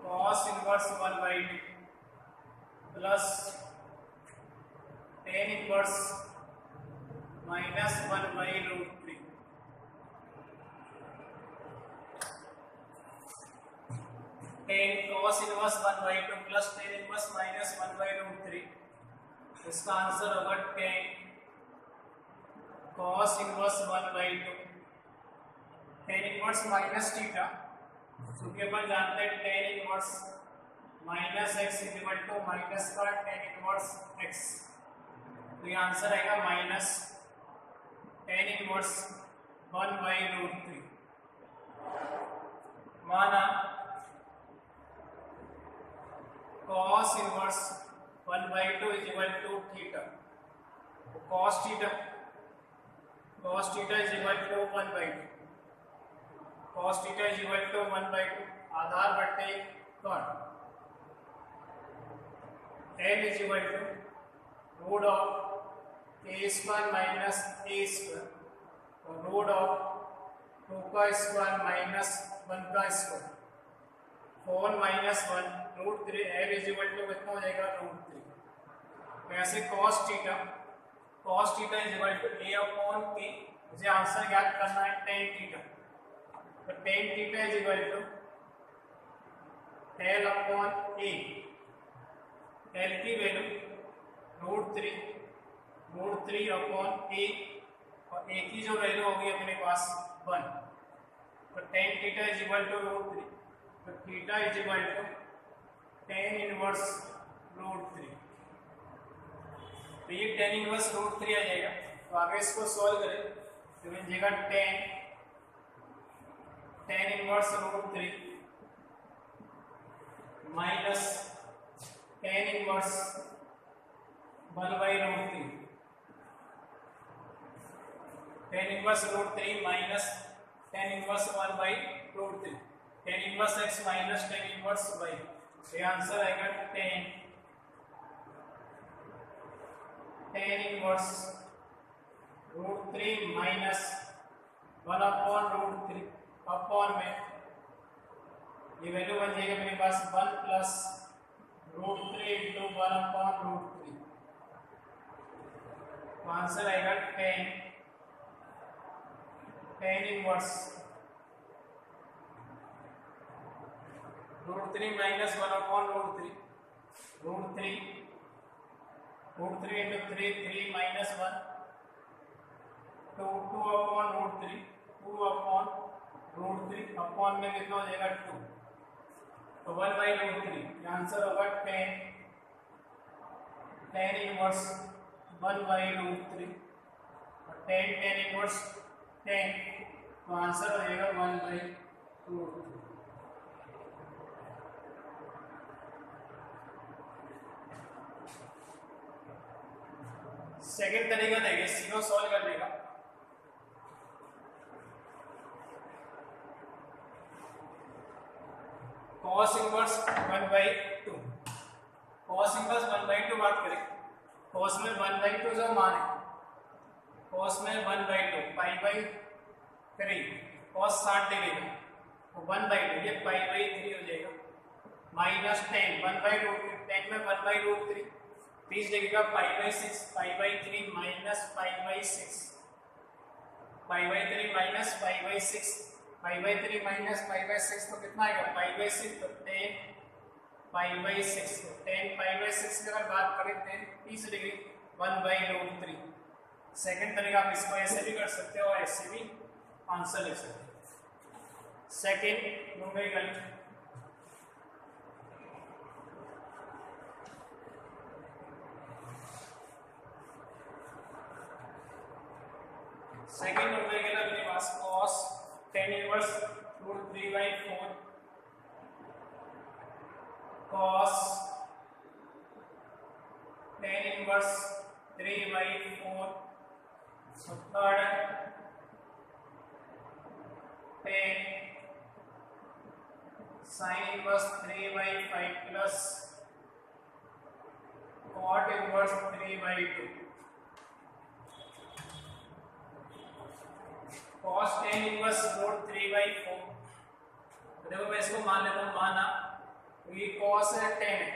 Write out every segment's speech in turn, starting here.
cos inverse 1 by 2 plus tan inverse minus 1 by root 3. Tan cos inverse 1 by 2 plus tan inverse minus 1 by root 3. इसका answer होगा tan cos inverse 1 by 2 tan inverse minus theta, क्योंकि अपन जानते हैं tan inverse minus x is equal to minus का tan inverse x, तो ये answer आएगा minus tan inverse 1 by root 3. माना cos inverse 1 by 2 is equal to theta, तो cos theta is equal to 1 by 2, cos theta is equal to 1 by 2, आधार बटे कौन, n is equal to root of a square minus a square और root of 2 का square minus 1 का square, 4 minus 1 root 3, n is equal to कितना हो जाएगा root 3. तो ऐसे cos theta is equal to a upon k, मुझे answer ज्ञात करना है tan थीटा, तो tan theta is equal to l upon a, l की वैल्यू रूट 3 अपॉन a और a की जो वैल्यू होगी अपने पास 1, तो tan theta is equal to root 3, तो theta is equal to tan inverse root 3. तो ये tan इनवर्स रूट 3 आ जाएगा. तो आगे इसको सॉल्व करें तो मिल जाएगा tan inverse root 3 minus tan inverse 1 by root 3, tan inverse root 3 minus tan inverse 1 by root 3, tan inverse x minus tan inverse y. ये आंसर आएगा tan inverse root 3 minus 1 upon root 3 upon में ये value बन जाएगी मेरे पास 1 plus root 3 into 1 upon root 3. तो answer आएगा tan inverse root 3 minus 1 upon root 3 into 3 minus 1 2 upon root 3, 2 upon root 3 upon में कितना हो जाएगा 2, तो 1 बाई रूट 3. आंसर होगा tan इनवर्स 1 बाई रूट 3 और tan इनवर्स 10, तो आंसर हो जाएगा 1 बाई रूट 3. सेकेंड तरीका देखिए सीरो सॉल्व करने का. cos inverse 1 by 2, cos inverse 1 by 2 बात करें, cos में 1 by 2 जो मान है, cos में 1 by 2 pi by 3, cos 60 degree का, तो 1 by 2 ये पाई बाई 3 हो जाएगा माइनस 10 1 by रूट 10 में 1 by रूट 3 30 डिग्री का pi by 6, pi by 3 minus pi by 6, pi by 3 minus pi by 6, pi by 3 minus pi by 6, तो कितना आएगा पाई बाई 6, तो 10 पाई बाई 6, तो 10 पाई बाई 6 की अगर बात करें 10 30 डिग्री 1 बाई रूट 3. सेकेंड तरीका आप इसको ऐसे भी कर सकते हो और ऐसे भी आंसर लिख सकते हो. सेकेंड न्यूमेरिकल अपने पास cos tan inverse root 3 by 4 cos tan inverse 3 by 4, third tan sin inverse 3 by 5 plus cot inverse 3 by 2. cos tan inverse root 3/4। तो देखो मैं इसको मान लेता हूँ, माना ये cos है tan है,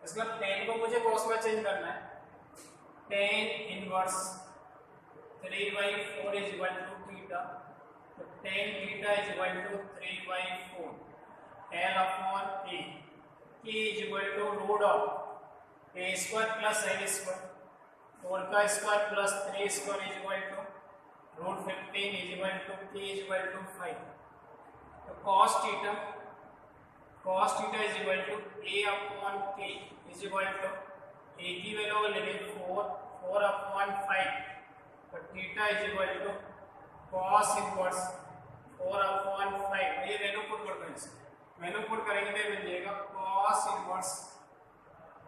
इसका tan को मुझे cos में चेंज करना है। tan inverse 3/4 is equal to theta, तो tan theta is equal to 3/4 L upon A, K is equal to root of A square plus L square, 4 का square plus 3 square is equal to root 15 is equal to K is equal to 5। तो cos theta is equal to A upon K is equal to A की value लेंगे 4 upon 5, तो theta is equal to cos inverse 4 upon 5। ये value put कर देंगे, value put करेंगे तो मिल जाएगा cos inverse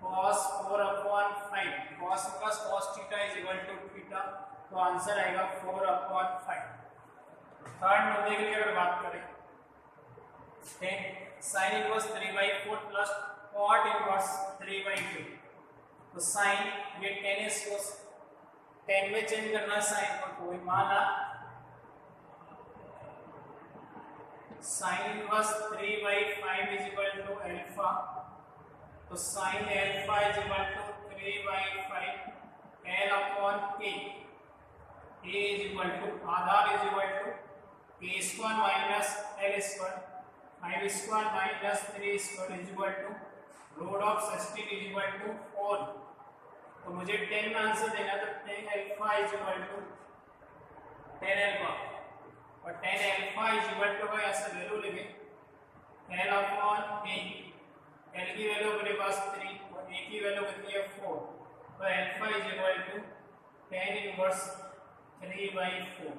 cos 4 upon 5, cos inverse cos theta is equal to theta, तो आंसर आएगा 4 अपॉन 5। थर्ड नंबर के लिए अगर बात करें, sin inverse 3/4 plus cot inverse 3/2, तो sin ये tan इसको tan में चेंज करना है sin को, कोई माना sin inverse 3/5 is equal to alpha, तो sin alpha is equal to 3/5 L upon K, A is equal to आधार is equal to K square minus L square, 5 square minus 3 square is equal to root of 16 is equal to 4। तो मुझे 10 में answer देना, तो tan alpha is equal to tan alpha, और tan alpha is equal to ऐसे value लेंगे L upon A, L की value मेरे पास 3 और A की वैल्यू कितनी है 4, तो alpha is equal to tan inverse 3/4।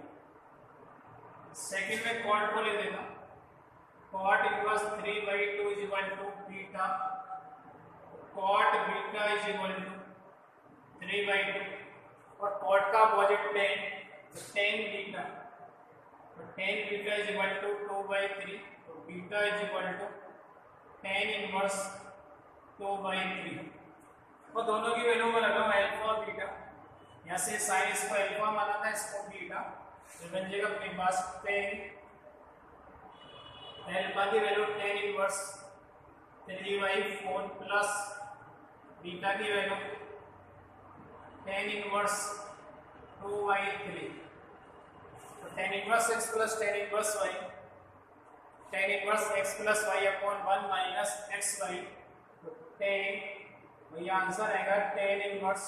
Second में cot को ले देना, cot inverse 3/2 is equal to beta, cot beta is equal to 3/2, और cot का अपोजिट tan, तो tan बीटा, तो tan beta is equal to 2/3, तो beta is equal to tan inverse 2/3। और दोनों की वैल्यू में लगाऊं अल्फा और बीटा, यहाँ से sin इसको अल्फा माना था, इसको बीटा, तो बन जाएगा अपने पास tan अल्फा की value tan inverse 3/4 plus beta की वैल्यू tan इनवर्स 2/3, तो tan inverse x plus tan inverse y, tan inverse x plus y upon 1 minus xy, तो tan, तो ये आंसर आएगा tan इनवर्स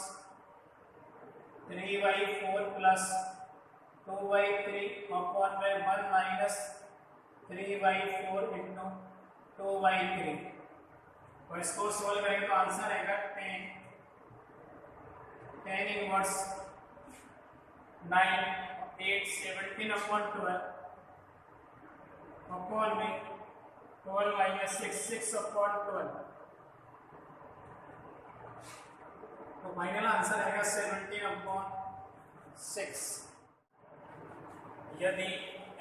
3/4 प्लस 2/3 अपॉन में 1 minus 3/4 into 2/3, और इसको solve करेंगे तो आंसर आएगा tan इनवर्स 9 8 17 अपॉन 12 अपॉन में 12 माइनस 6 अपॉन 12, तो फाइनल आंसर आएगा 17 अपॉन 6। यदि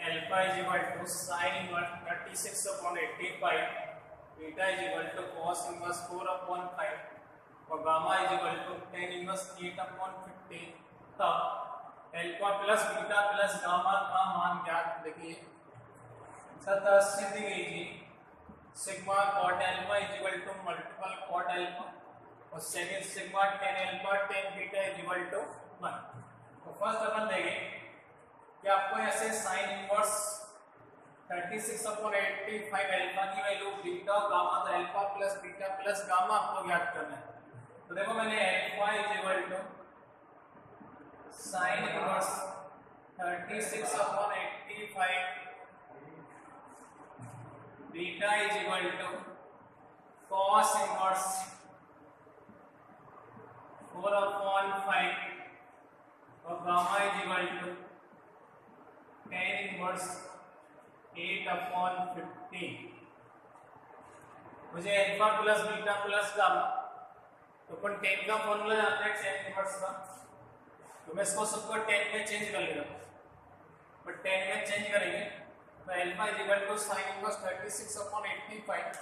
alpha is equal to sine inverse 36 upon 85, beta is equal to cos inverse 4 upon 5 और gamma is equal to tan inverse 8 upon 15, तब alpha plus beta plus gamma का मान ज्ञात। देखिए सतह सिद्ध कीजिए, sigma cot alpha is equal to multiple cot alpha और second sigma tan alpha tan beta is equal to 1। तो फर्स्ट अपन देखें कि आपको ऐसे sin इनवर्स 36 अपॉन 85 अल्फा की वैल्यू बीटा और गामा, तो alpha plus beta plus gamma आपको ज्ञात करना है। तो देखो मैंने alpha is equal to sin inverse 36 upon 85 beta is equal to cos inverse 4 upon 5 और gamma is equal to tan inverse 8 upon 15। मुझे alpha plus beta plus gamma, तो अपन tan का फॉर्मूला जानते हैं tan इनवर्स का, तो मैं इसको सबको tan में चेंज कर लेगा, पर tan में चेंज करेंगे तो alpha is equal to sin inverse 36 upon 85,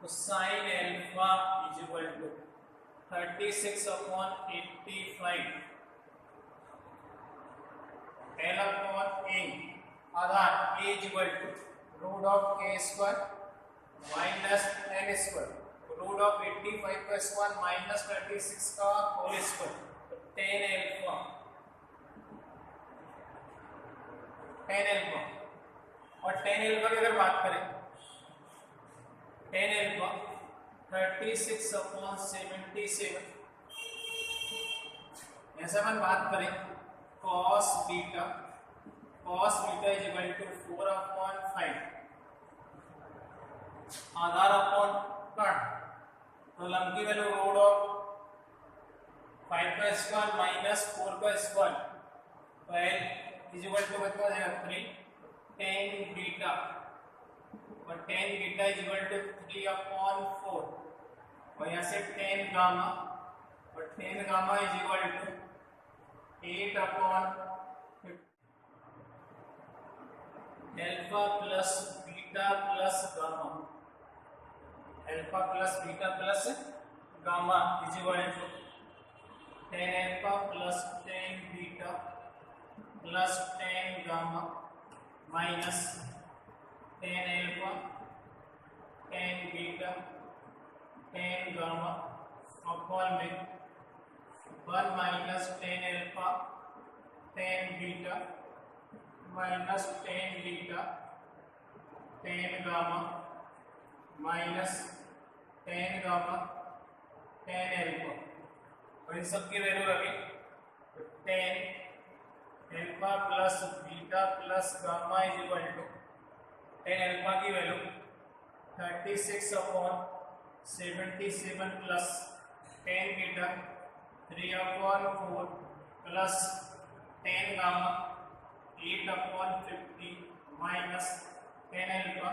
तो sin alpha is equal to 36 upon 85 L upon A आधार a is equal to root of k square minus n square root of 85 का square minus 36 का whole square 10 alpha और 10 alpha की अगर बात करें 10 alpha 36/77 ऐसा अपन बात करें cos beta is equal to 4/5 आधार अपॉन कर्ण तो लंब की वैल्यू रूट ऑफ 5 का स्क्वायर माइनस 4 का स्क्वायर इज इक्वल टू कितना हो जाएगा 3 tan बीटा और tan beta is equal to 3/4 और यहाँ से tan गामा और tan gamma is equal to 8/50 alpha plus beta plus gamma alpha plus beta plus gamma is equal to tan alpha plus tan beta plus tan gamma minus tan alpha tan beta tan gamma upon में 1 minus tan alpha tan beta minus tan beta tan gamma minus tan gamma tan alpha और इन सब की value रखी tan alpha plus beta plus gamma is equal to tan alpha की value 36/77 plus tan beta 3/4 plus tan gamma 8/50 minus tan alpha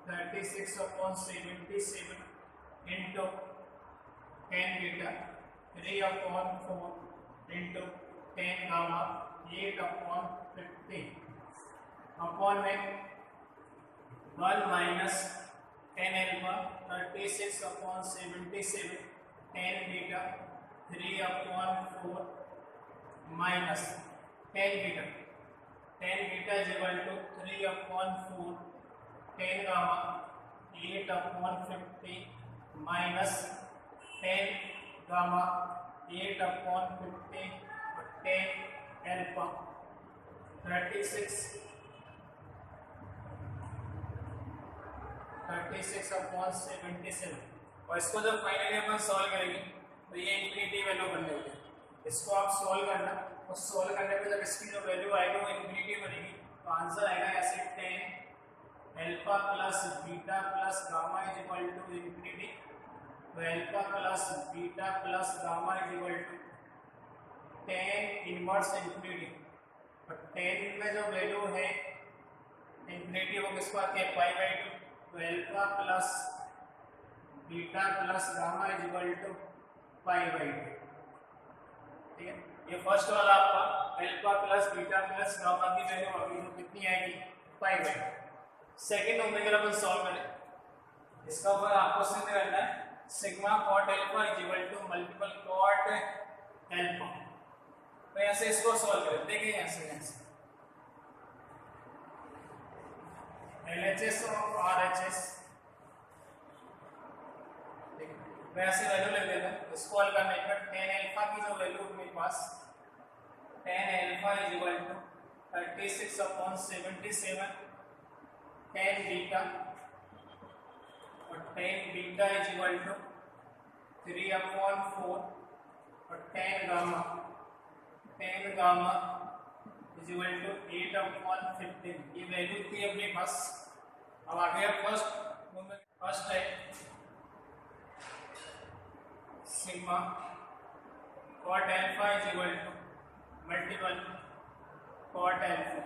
36/77 into tan beta 3/4 into tan gamma 8/50 upon में 1 minus tan alpha 36/77 tan beta 3/4 minus tan beta is equal to 3/4 tan gamma 8/50 minus tan gamma 8/50 tan alpha 36/77 और इसको जब finally अपन solve करेंगे तो ये infinity value बनने वाली है। इसको आप सॉल्व करना और सॉल्व करने पे जब इसकी जो वैल्यू आएगी वो इंफिनिटी बनेगी तो आंसर आएगा ऐसे tan alpha plus beta plus gamma is equal to infinity तो alpha plus beta plus gamma is equal to tan inverse infinity और tan में जो वैल्यू है इंफिनिटी वो किसको आती है π/2 तो alpha plus beta plus gamma is equal to π/2 ठीक है। ये फर्स्ट वाला आपका alpha plus beta plus gamma की वैल्यू अभी तो कितनी आएगी π/2। सेकंड ओमेगा अपन सॉल्व करें इसका ऊपर आपको सिद्ध करना है sigma cot alpha is equal to multiple cot alpha तो ऐसे इसको सॉल्व करें देखिए ऐसे LHS और RHS वैसे वैल्यू ले देना इसको हल करने पर tan अल्फा की जो वैल्यू मेरे पास tan alpha is equal to 36/77 tan beta और tan beta is equal to 3/4 और tan gamma is equal to 8/15 ये वैल्यू थी अपने पास। अब आगे फर्स्ट है sigma cot alpha is equal to multiple cot alpha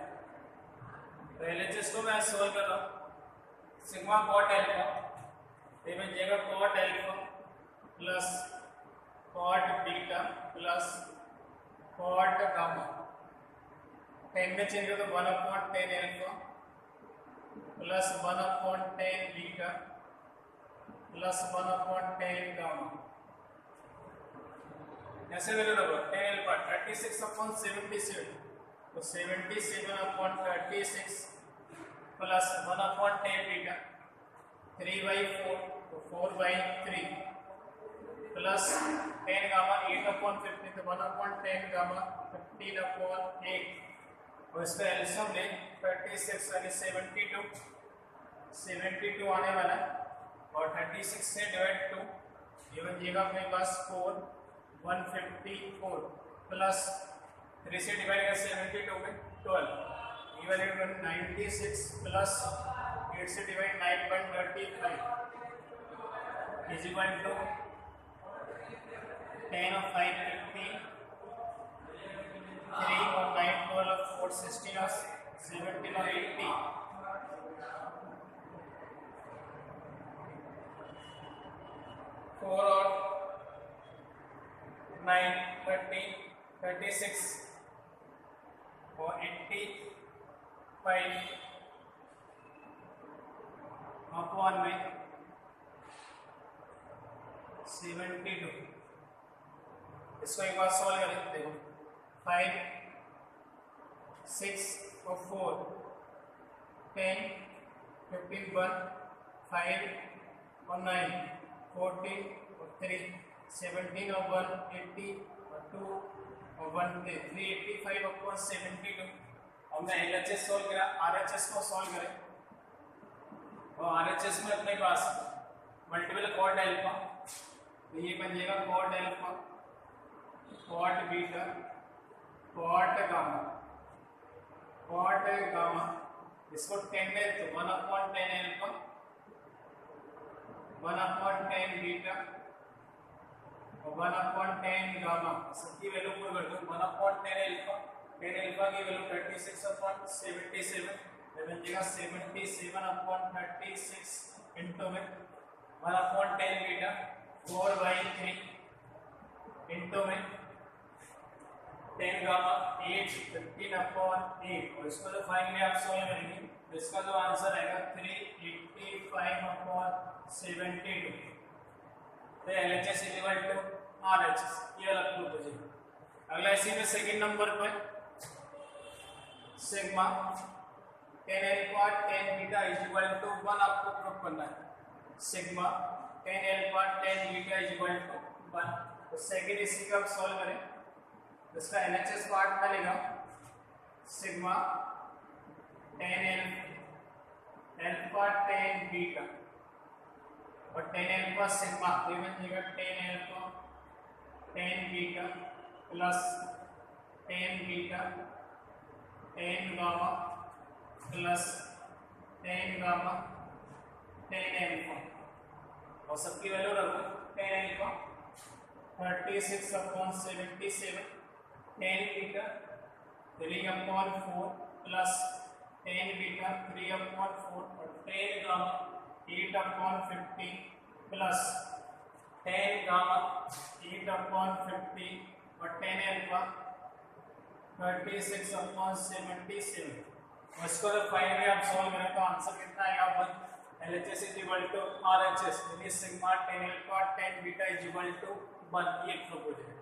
पहले जिसको मैं सॉल्व कर रहा हूँ सिग्मा कॉट अल्फा ये में जाएगा cot alpha plus cot beta plus cot gamma 10 में चेंज हो तो 1/10 alpha plus 1/10 beta plus 1/10 gamma ऐसे वैल्यू रखो tan अल्फा 36/77 तो 77/36 प्लस 1/10 बीटा 3/4 तो 4/3 प्लस 10 गामा 8/15 तो 1/10 गामा 15/8 और इसका एलसीएम ले 36 यानी 72 आने वाला है और 36 से डिवाइड 2 ये बन जाएगा अपने पास 4 154 प्लस 3 से डिवाइड कर 72 में 12 इवन 96 प्लस 8 से divide 9.35 is equal to 10 of 5 15 3 और 9 12 of 4 16 और 17 और 80 4 और 9 30 36 और 85 अपॉन में 72 इसको एक बार सॉल्व करें देखो 5 6 और 4 10 15 1 5 और 9 14 और 3 17 और 1 80 और 2 और 1 385 अपॉन 72 और मैं LHS सॉल्व करा RHS को सॉल्व करें और RHS में अपने पास मल्टीपल कॉट अल्फा तो ये बन जाएगा cot alpha cot beta cot gamma इसको 10 में तो 1/10 अल्फा 1/10 बीटा और 1/10 गामा सबकी वैल्यू पुट कर दो 1/10 अल्फा 10 अल्फा की वैल्यू 36/77 बन जाएगा 77/36 इनटू में 1/10 बीटा 4/3 इनटू में 10 गामा 8 15/8 और इसको जो फाइनली आप सॉल्व करेंगे तो इसका जो आंसर आएगा 385/72 तो LHS इक्वल टू RHS ये वाला प्रूफ हो जाएगा। अगला इसी में सेकंड नंबर पर sigma 10 alpha 10 beta is equal to 1 आपको प्रूफ करना है sigma 10 alpha 10 beta is equal to 1 तो सेकंड इसी का सॉल्व करें इसका LHS पार्ट मिलेगा सिग्मा 10 अल्फा 10 बीटा और 10 अल्फा सिग्मा ये बन जाएगा 10 alpha 10 beta plus 10 beta 10 gamma plus 10 gamma 10 alpha और सबकी वैल्यू रखो 10 अल्फा 36/77 10 बीटा 3/4 प्लस 10 बीटा 3/4 और 10 गामा 8/50 प्लस 10 गामा 8/50 और 10 अल्फा 36/77 और इसको जब फाइनली आप सॉल्व करें तो आंसर कितना आएगा LHS is equal to RHS यानी sigma 10 alpha 10 beta is equal to 1 ये प्रूफ हो जाएगा।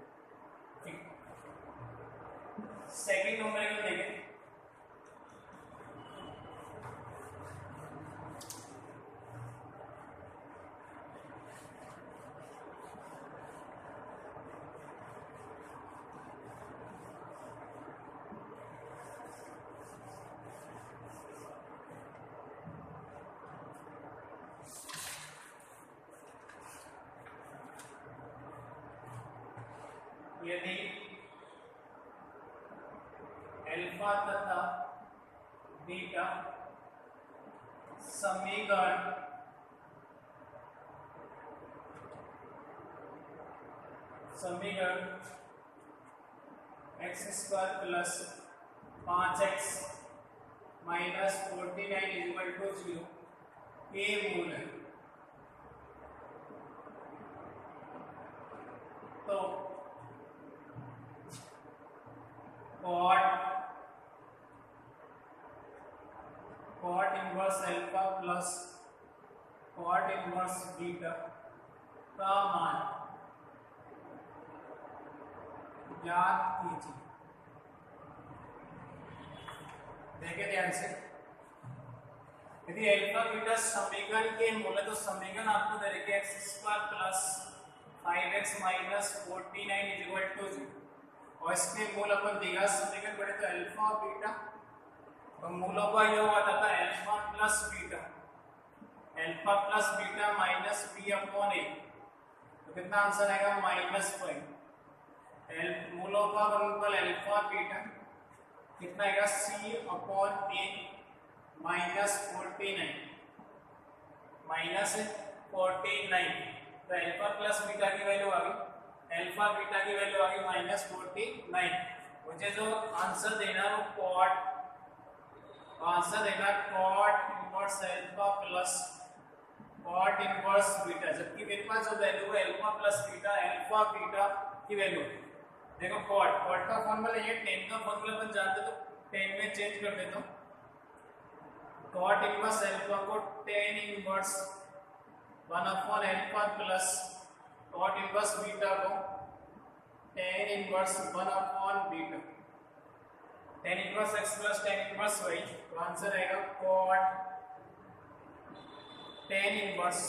ठीक सेकंड न्यूमेरिकल देखें यदि अल्फा तथा बीटा समीकरण x² plus 5x minus 49 equal to 0 के मूल है तो cot inverse alpha plus cot inverse beta का मान ज्ञात कीजिए। देखें ध्यान से यदि अल्फा बीटा समीकरण के मूल तो समीकरण आपको दे रखे x² plus 5x minus 49 is equal to 0 और इसके मूल अपन दिया समीकरण पढ़े तो अल्फा बीटा और मूलों का ये हुआ था alpha plus beta minus B upon A, तो कितना आंसर आएगा -5। मूलों का गुणनफल अल्फा बीटा कितना आएगा सी अपॉन ए -49 तो अल्फा प्लस बीटा की वैल्यू आ गई, अल्फा बीटा की वैल्यू आ गई -49। मुझे जो आंसर देना है वो आंसर देना cot inverse alpha plus cot inverse beta, जबकि मेरे पास जो वैल्यू है alpha plus beta alpha beta की वैल्यू देखो कॉट का फॉर्मूला ये tan का फॉर्मूला अपन जानते तो tan में चेंज कर देता हूं। कॉट इनवर्स अल्फा को tan inverse 1 upon alpha plus cot inverse beta को tan inverse 1 upon beta, tan inverse x plus tan inverse y, तो आंसर आएगा cot tan inverse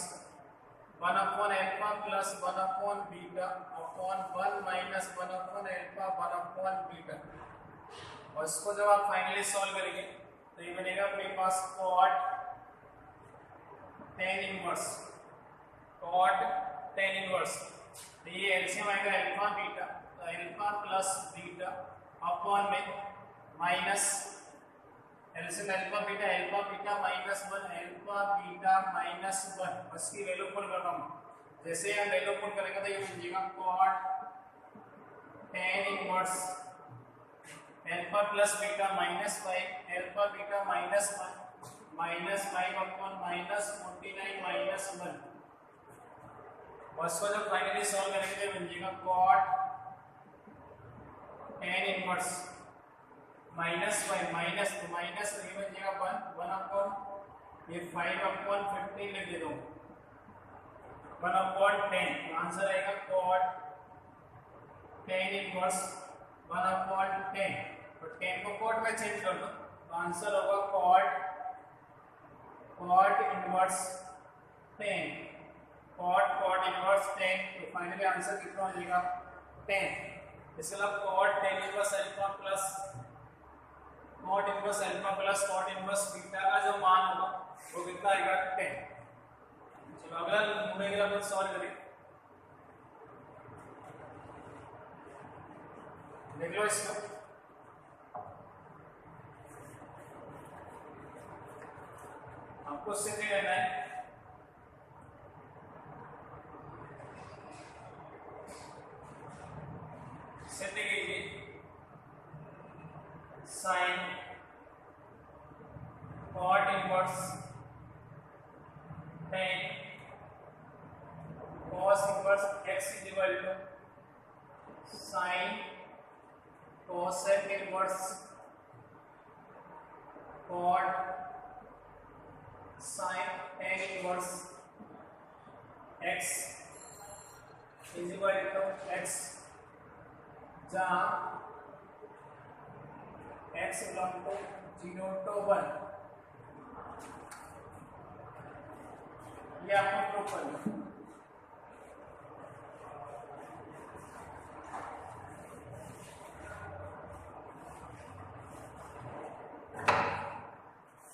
1 upon alpha plus 1 upon beta upon 1 minus 1 upon alpha 1 upon beta, और इसको जब आप finally solve करेंगे तो ये बनेगा अपने पास कॉट tan इनवर्स तो ये एलसीएम आएगा अल्फा बीटा, तो अल्फा प्लस बीटा अपॉन में minus LCM alpha beta minus 1 alpha beta minus 1, उसकी वैल्यू पुट कर रहा हूं। जैसे हम वैल्यू पुट करेंगे तो ये बन जाएगा cot tan inverse alpha plus beta minus 5 alpha beta minus 1 minus 5 upon minus 49 minus 1, और इसको जब फाइनली सॉल्व करेंगे तो बन जाएगा कॉट tan इनवर्स -5 माइनस तो माइनस ये बन जाएगा 1 अपॉन ये 5 अपॉन 15 लिख देता हूँ 1 अपॉन 10, तो आंसर आएगा कॉट tan इनवर्स 1 अपॉन 10, तो 10 को कॉट में चेंज कर दो तो आंसर होगा कॉट इनवर्स 10 कॉट इनवर्स 10, तो फाइनली आंसर कितना हो जाएगा 10। इसके अलावा cot tan inverse alpha plus cot inverse beta का जो मान होगा वो कितना आएगा 10। चलो अगला न्यूमेरिकल अपन सॉल्व करें, देख लो इसको। आपको सिद्ध करना है सिद्ध कीजिए sine cot inverse 10 cos inverse x is equal to sine cosec inverse cot sine tan inverse x is equal to x, जहां x बिलोंग टू 0 to 1, ये आपको प्रूफ करना है।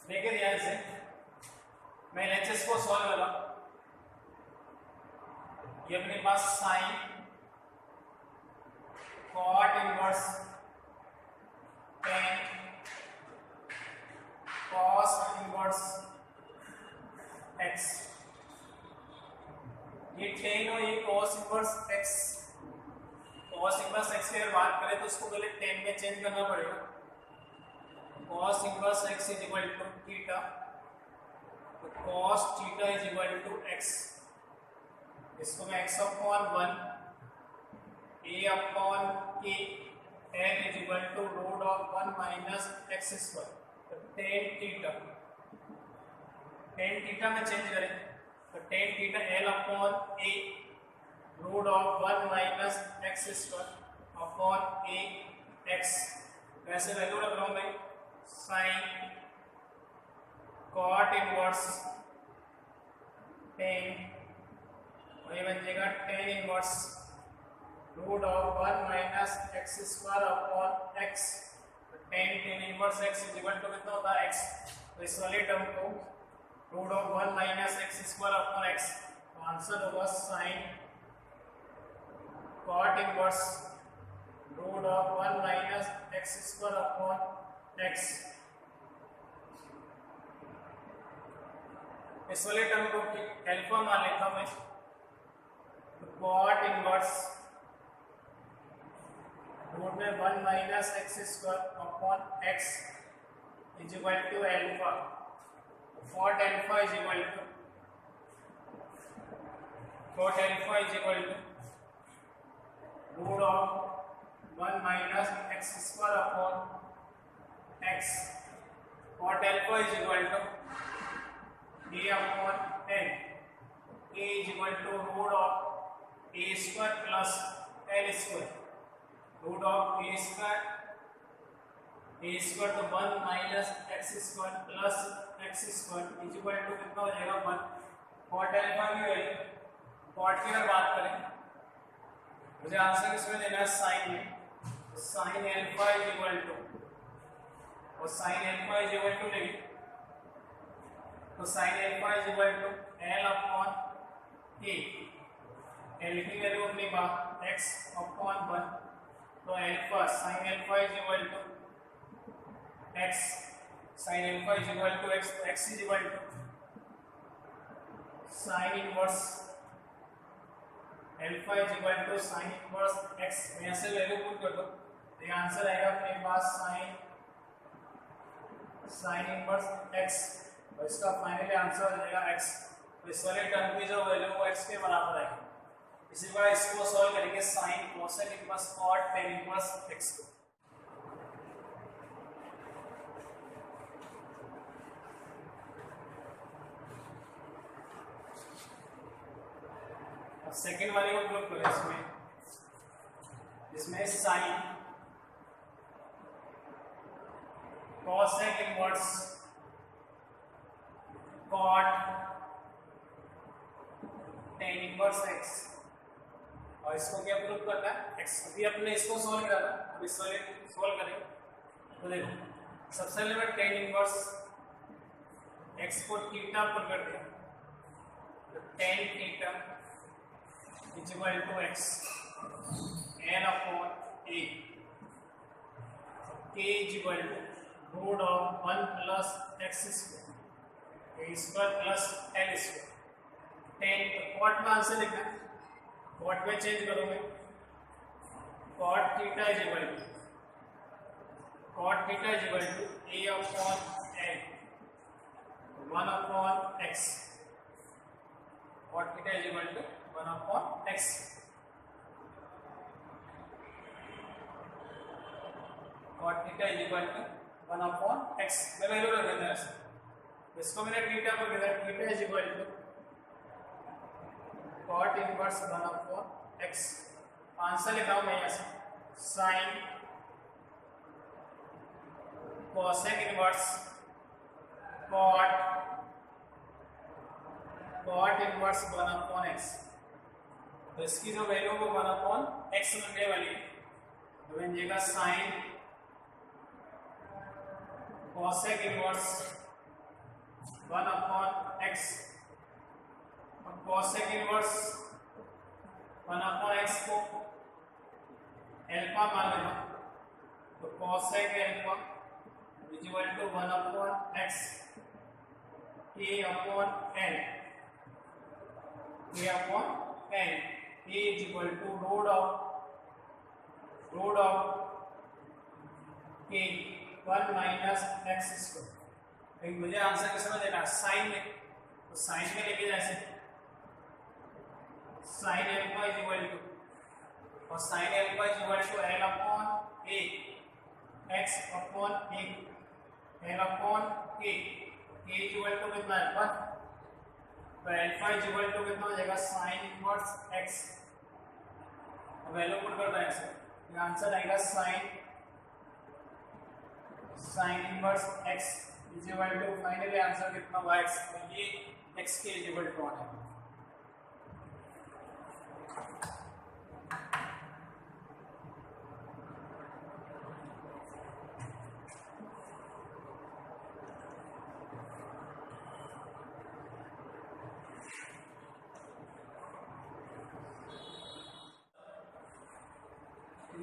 देखिए ध्यान से मैं एलएचएस को सॉल्व कर रहा हूं। ये अपने पास sine cot inverse 10 cos inverse x, ये tan और ये cos इनवर्स x की अगर बात करें तो उसको पहले tan में चेंज करना पड़ेगा। cos inverse x is equal to theta, तो cos theta is equal to x, इसको मैं x अपॉन 1 a upon k n is equal to root of 1 minus x square, तो tan थीटा में चेंज करें तो tan theta l upon a root of 1 minus x square upon a x, वैसे value रख रहा हूँ भाई साइन कॉट इनवर्स टेन, और ये बन जाएगा tan inverse root of 1 minus x square upon x. Tan inverse x is equal to कितना होता है एक्स, तो इस वाले टर्म को root of 1 minus x square upon x, तो आंसर होगा sine cot inverse root of 1 minus x square upon x. इस वाले टर्म को अल्फा मान लेता हूं मैं, तो कॉट इनवर्स रूट में 1 minus x square upon x is equal to alpha. Cot alpha is equal to root of 1 minus x square upon x. Cot alpha is equal to a upon n, a is equal to root of a square plus l square, root of a square तो 1 minus x square plus x square is equal to कितना हो जाएगा 1। Cot alpha की value, cot की अगर बात करें, मुझे आंसर किसमें देना है साइन में, sine alpha is equal to, और sine alpha is equal to लेंगे तो sine alpha is equal to L upon A, L की वैल्यू अपने पास एक्स अपॉन 1, तो alpha sine alpha is equal to X, sine alpha is equal to X, तो X is equal to sine inverse alpha is equal to sine inverse X. मैं ऐसे value put कर दो तो ये आंसर आएगा अपने पास साइन इनवर्स एक्स, और इसका फाइनली आंसर हो जाएगा एक्स। तो इस वाले टर्म की जो वैल्यू वो एक्स के बराबर आएगी। इसी प्रकार इसको सॉल्व करेंगे sine cosec inverse cot tan inverse x को। सेकेंड वाले को पुट करें इसमें sine cosec inverse cot tan inverse x, और इसको क्या प्रूव करना है एक्स। अभी अपने इसको सॉल्व करना, अब इस वाले सॉल्व करेंगे तो देखो सबसे पहले मैं टेन इनवर्स एक्स को थीटा पुट कर दिया, तो tan theta is equal to X N upon A, K is equal to root of 1 plus x square A square plus L square. Tan cot में आंसर लिखना है, cot में change करोगे, cot theta is equal to A upon L 1 upon x, cot theta is equal to 1 upon x. Cot theta is equal to 1 upon x, मैं value रख देता हूं, इसको मैंने थीटा को लिखा, theta is equal to cot inverse 1 upon x. Answer लिखा हूं मैं यहां से sine cosec inverse cot inverse 1 upon x, तो इसकी जो वैल्यू वो 1 अपॉन एक्स बनने वाली है, तो बन जाएगा sine cosec inverse 1 upon x, और कोसेक इनवर्स 1 अपॉन एक्स को अल्फा मान लेना, तो cosec alpha is equal to 1 upon x a upon n, a upon n, a is equal to root of के 1 माइनस एक्स स्क्वायर। मुझे answer किस में देना है साइन में, तो साइन में लेके जैसे sine alpha is equal to, और sine alpha is equal to L upon A X upon A, L upon A is equal to कितना है 1, तो अल्फा इज इक्वल टू कितना हो जाएगा sine inverse x. Value put करना है इसे, आंसर आएगा sine inverse x is equal to finally answer कितना हुआ x, ये x के इज इक्वल टू है।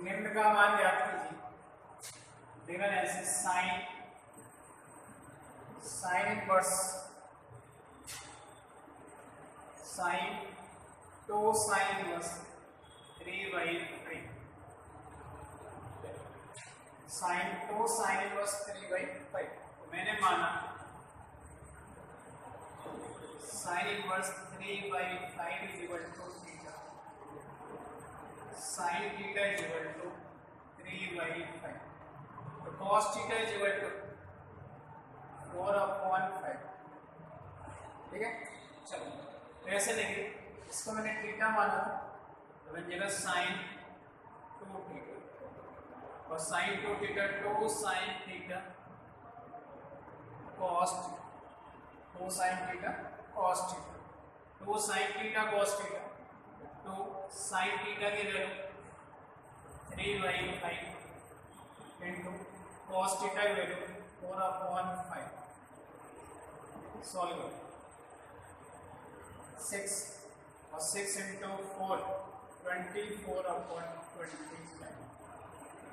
निम्न का मान ज्ञात कीजिए। देखना ऐसे sine inverse sine 2 sine inverse 3/5 sine 2 sine inverse 3/5। तो मैंने माना sine inverse 3/5 is equal to theta, sine theta is equal to 3/5, तो cos theta is equal to 4/5। ठीक है, चलो ऐसे लेंगे, इसको मैंने थीटा माना तो बन जाएगा साइन 2 थीटा, और sine 2 theta 2 sine theta cos 2 sine theta cos theta, 2 sine theta cos theta, तो साइन थीटा की वैल्यू 3/5 इंटू cos थीटा की वैल्यू 4/5। सॉल्व करो, 6 और 6 इंटू 4 24/25।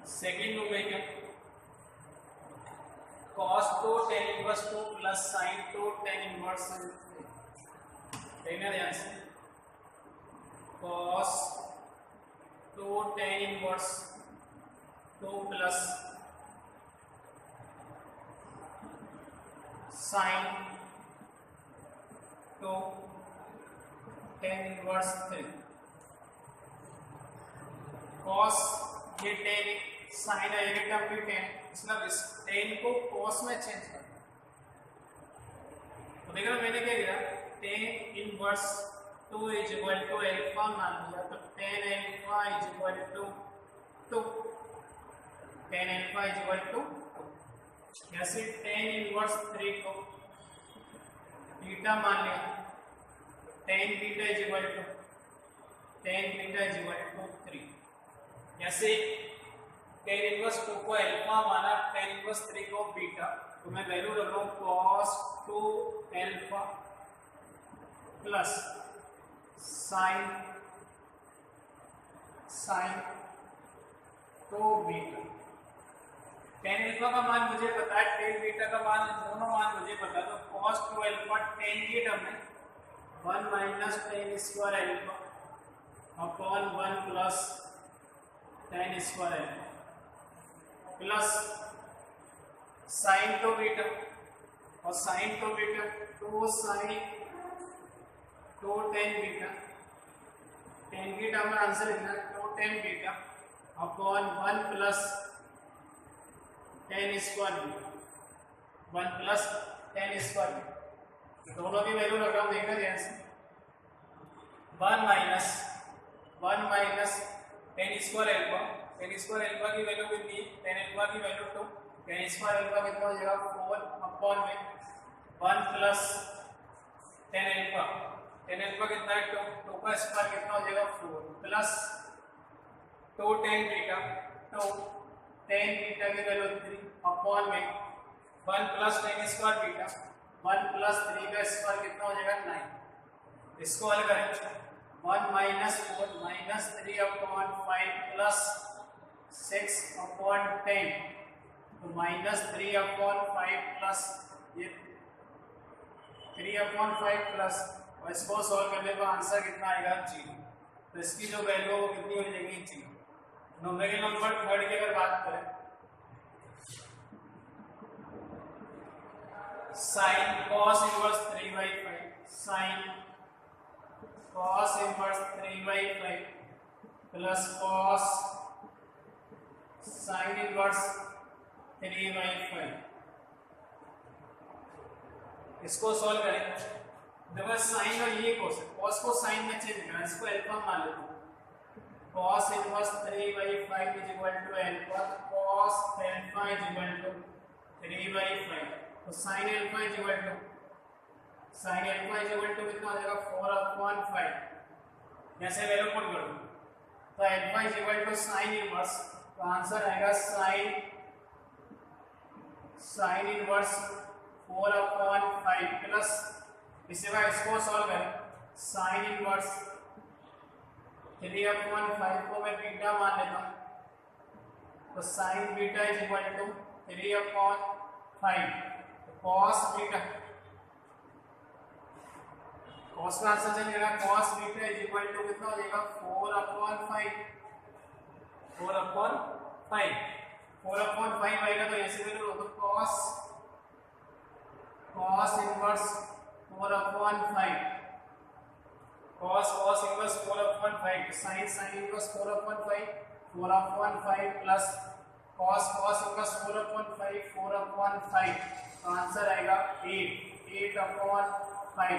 सेकेंड में क्या cos 2 tan inverse 2 plus sin 2 tan inverse 3। देखना ध्यान से, cos 2 tan inverse 2 plus sin 2 tan inverse 3। cos ये tan sin है, एक टर्म भी tan, मतलब इस tan को cos में चेंज कर। तो देखना मैंने क्या किया, tan inverse 2 is equal to alpha मान लिया, तो tan alpha is equal to 2, tan alpha is equal to 2। जैसे tan इनवर्स 3 को बीटा मान लिया, tan beta is equal to 3। जैसे tan इनवर्स 2 को अल्फा माना, tan इनवर्स 3 को बीटा, तो मैं वैल्यू रख रहा हूँ cos 2 alpha plus sin 2 beta. tan alpha का मान मुझे पता है, tan बीटा का मान, दोनों मान मुझे पता है, तो cos 2 अल्फा tan की टर्म में 1 minus tan square alpha upon 1 plus tan square alpha plus sin 2 beta, और sin 2 beta 2 sin 2 tan beta, tan की टर्म में आंसर लिखना 2 tan beta upon 1 plus tan square beta, 1 plus tan square beta. दोनों की value रख रहा हूँ, देखना ध्यान से, 1 minus tan square alpha, tan square alpha की वैल्यू कितनी है, tan अल्फा की वैल्यू 2, tan स्क्वायर अल्फा कितना हो जाएगा 4 अपॉन में 1 plus tan alpha, tan alpha कितना है 2, 2 का स्क्वायर कितना हो जाएगा 4 plus 2 tan beta, 2 tan beta की वैल्यू 3 अपॉन में 1 plus tan square beta, 1 plus 3 का स्क्वायर कितना हो जाएगा 9। इसको हल करें, 1 minus 4 minus 3 upon 5 plus 6 upon 10, तो माइनस 3 अपॉन 5 प्लस ये 3 अपॉन 5 प्लस, और इसको सॉल्व करने पर आंसर कितना आएगा 0। तो इसकी जो वैल्यू है वो कितनी हो जाएगी 0। न्यूमेरिकल नंबर थर्ड की अगर बात करें, sine cos inverse 3/5, sine cos inverse 3/5 plus cos sin inverse 3/5। इसको सॉल्व करें, देखो साइन और ये cos को साइन में चेंज करना, इसको अल्फा मान लेते हैं, cos inverse 3/5 is equal to alpha, cos alpha is equal to 3/5, तो sine alpha is equal to कितना हो जाएगा 4/5। जैसे वैल्यू पुट करो तो alpha is equal to sine inverse, तो आंसर आएगा साइन इनवर्स 4/5 प्लस इसके बाद इसको सॉल्व करें साइन इनवर्स 3/5 को मैं बीटा मान लेता हूँ, तो sine beta is equal to 3/5 cos beta, cos का आंसर चलेगा cos beta is equal to कितना हो जाएगा 4/5 आएगा। तो ऐसे भी तो cos inverse 4/5 cos inverse 4/5 sin inverse 4/5 plus cos inverse 4/5 तो आंसर आएगा 8/5।